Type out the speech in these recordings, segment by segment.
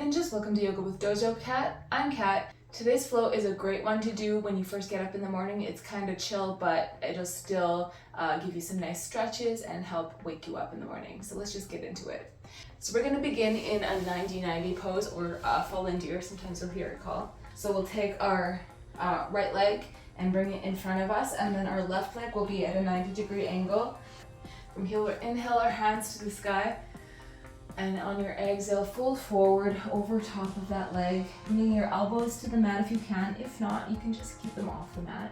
Ninjas, welcome to Yoga with Dojo Cat. I'm Kat. Today's flow is a great one to do when you first get up in the morning. It's kind of chill, but it'll still give you some nice stretches and help wake you up in the morning. So let's just get into it. So we're going to begin in a 90-90 pose, or fallen deer, sometimes you'll hear it called. So we'll take our right leg and bring it in front of us, and then our left leg will be at a 90-degree angle. From here, we'll inhale our hands to the sky. And on your exhale, fold forward over top of that leg, bringing your elbows to the mat if you can. If not, you can just keep them off the mat.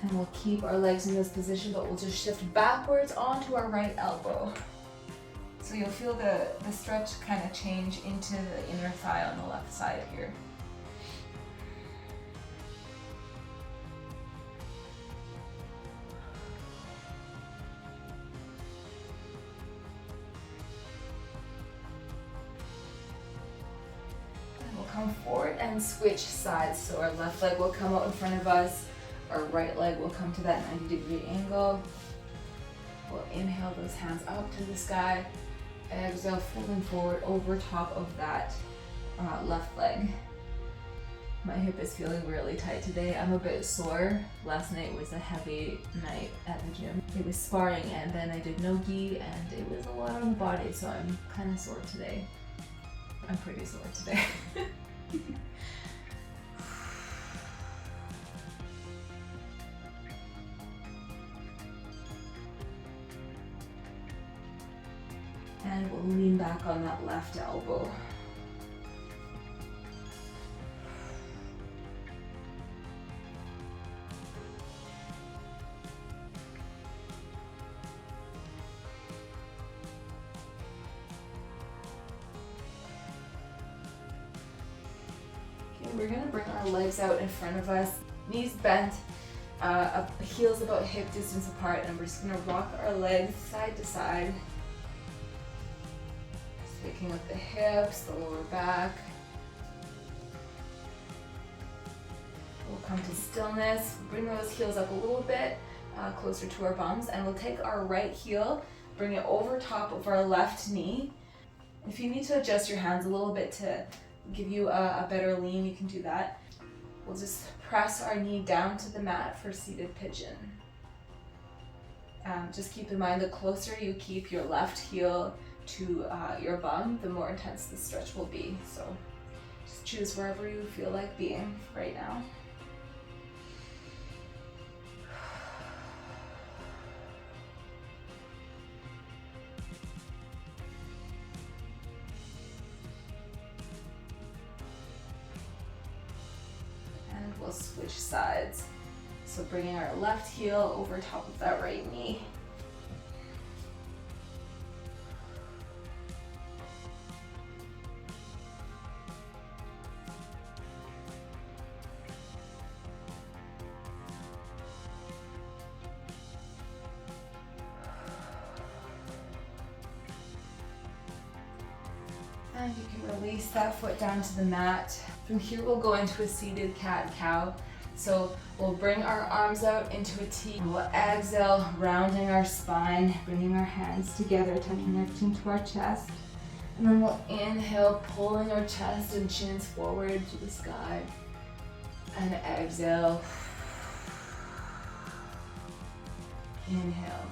And we'll keep our legs in this position, but we'll just shift backwards onto our right elbow. So you'll feel the stretch kind of change into the inner thigh on the left side here. And we'll come forward and switch sides. So our left leg will come out in front of us. Our right leg will come to that 90-degree angle. We'll inhale those hands up to the sky. Exhale, folding forward over top of that left leg. My hip is feeling really tight today. I'm a bit sore. Last night was a heavy night at the gym. It was sparring, and then I did no gi, and it was a lot on the body, so I'm kind of sore today. I'm pretty sore today. And we'll lean back on that left elbow. Okay, we're gonna bring our legs out in front of us, knees bent, heels about hip distance apart, and we're just gonna rock our legs side to side. Picking up the hips, the lower back. We'll come to stillness. Bring those heels up a little bit closer to our bums, and we'll take our right heel, bring it over top of our left knee. If you need to adjust your hands a little bit to give you a better lean, you can do that. We'll just press our knee down to the mat for seated pigeon. Just keep in mind, the closer you keep your left heel to your bum, the more intense the stretch will be. So just choose wherever you feel like being right now. And we'll switch sides. So bringing our left heel over top of that right knee. And you can release that foot down to the mat. From here, we'll go into a seated cat-cow. So we'll bring our arms out into a T. We'll exhale, rounding our spine, bringing our hands together, tucking everything to our chest. And then we'll inhale, pulling our chest and chins forward to the sky. And exhale. Inhale.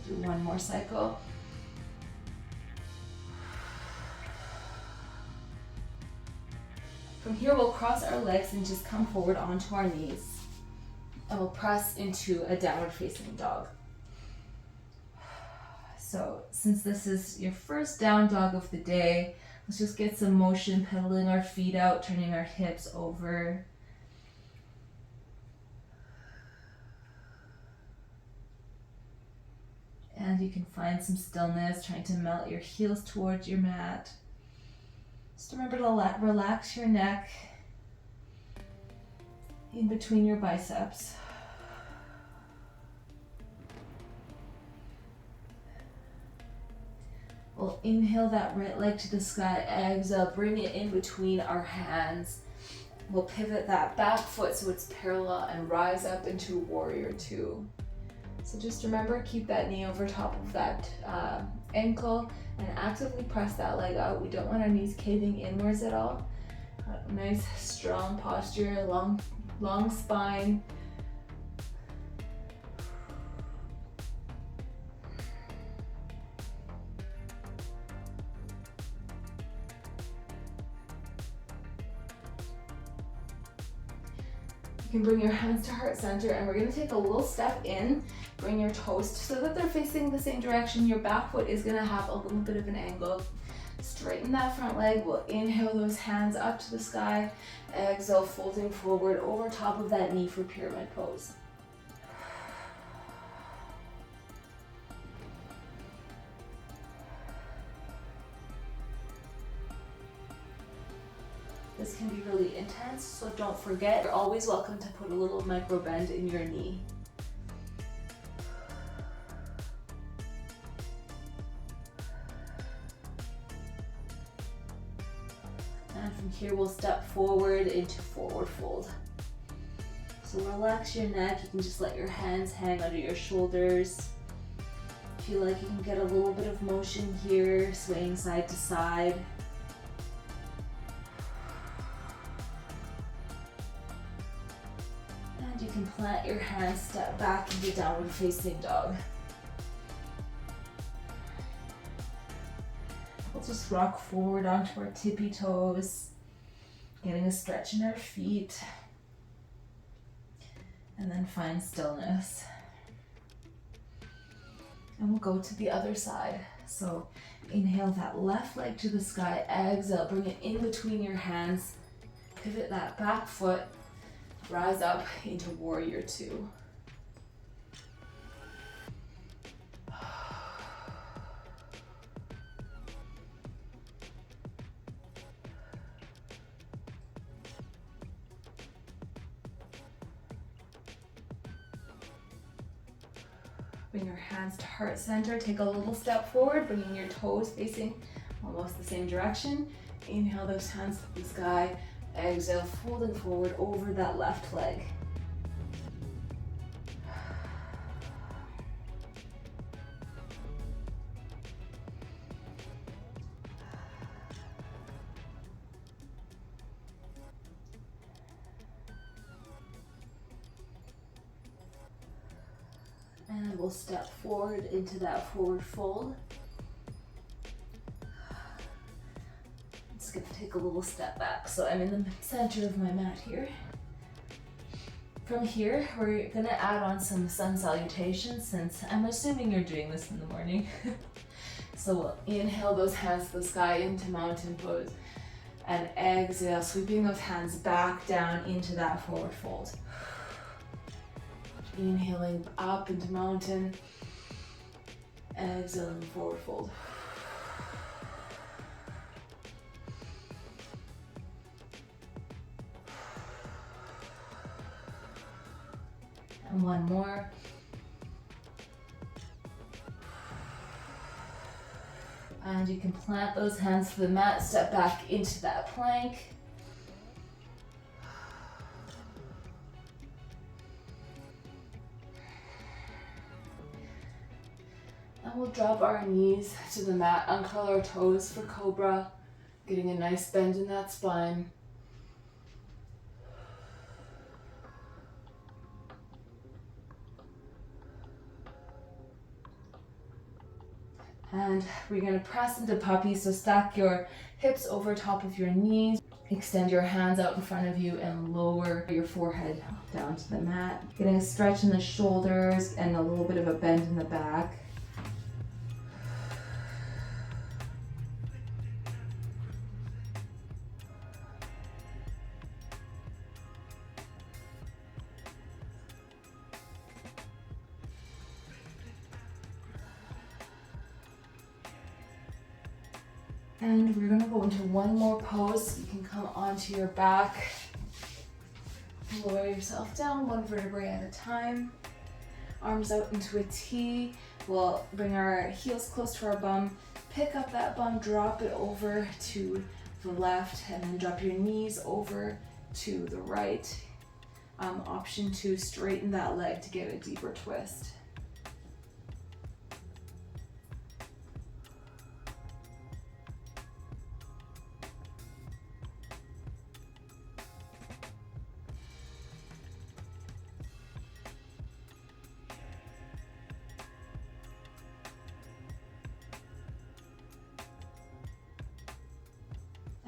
Do one more cycle. From here, we'll cross our legs and just come forward onto our knees. And we'll press into a downward facing dog. So since this is your first down dog of the day, let's just get some motion, pedaling our feet out, turning our hips over. And you can find some stillness, trying to melt your heels towards your mat. Just remember to relax your neck in between your biceps. We'll inhale that right leg to the sky, exhale, bring it in between our hands. We'll pivot that back foot so it's parallel and rise up into warrior two. So just remember, keep that knee over top of that ankle and actively press that leg out. We don't want our knees caving inwards at all. Nice, strong posture, long spine. You can bring your hands to heart center, and we're going to take a little step in. Bring your toes so that they're facing the same direction. Your back foot is going to have a little bit of an angle. Straighten that front leg. We'll inhale those hands up to the sky. Exhale, folding forward over top of that knee for pyramid pose. This can be really intense, so don't forget, you're always welcome to put a little micro bend in your knee. And from here, we'll step forward into forward fold. So relax your neck. You can just let your hands hang under your shoulders. Feel like you can get a little bit of motion here, swaying side to side. And you can plant your hands, step back into downward facing dog. We'll just rock forward onto our tippy toes, getting a stretch in our feet, and then find stillness. And we'll go to the other side. So inhale that left leg to the sky, exhale, bring it in between your hands, pivot that back foot, rise up into warrior two. Bring your hands to heart center. Take a little step forward, bringing your toes facing almost the same direction. Inhale those hands to the sky. Exhale, folding forward over that left leg. And we'll step forward into that forward fold. It's going to take a little step back. So I'm in the center of my mat here. From here, we're going to add on some sun salutations, since I'm assuming you're doing this in the morning. So we'll inhale those hands to the sky into mountain pose. And exhale, sweeping those hands back down into that forward fold. Inhaling up into mountain, exhaling forward fold. And one more. And you can plant those hands to the mat, step back into that plank. And we'll drop our knees to the mat, uncurl our toes for cobra, getting a nice bend in that spine. And we're going to press into puppy, so stack your hips over top of your knees. Extend your hands out in front of you and lower your forehead down to the mat. Getting a stretch in the shoulders and a little bit of a bend in the back. And we're gonna go into one more pose. You can come onto your back, lower yourself down one vertebrae at a time. Arms out into a T. We'll bring our heels close to our bum, pick up that bum, drop it over to the left, and then drop your knees over to the right. Option 2, straighten that leg to get a deeper twist.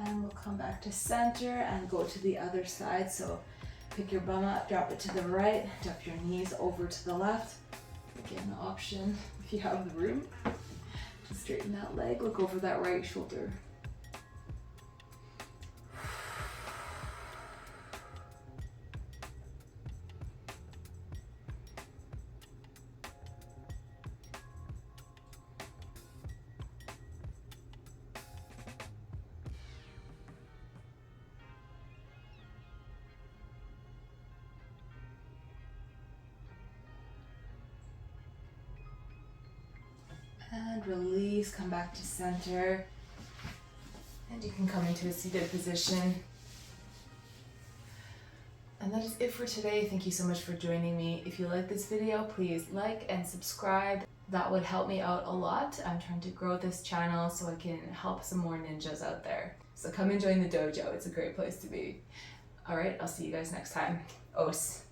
And we'll come back to center and go to the other side. So pick your bum up, drop it to the right, drop your knees over to the left. Again, the option, if you have the room, to straighten that leg, look over that right shoulder. And release, come back to center. And you can come into a seated position. And that is it for today. Thank you so much for joining me. If you like this video, please like and subscribe. That would help me out a lot. I'm trying to grow this channel so I can help some more ninjas out there. So come and join the dojo. It's a great place to be. All right, I'll see you guys next time. Os.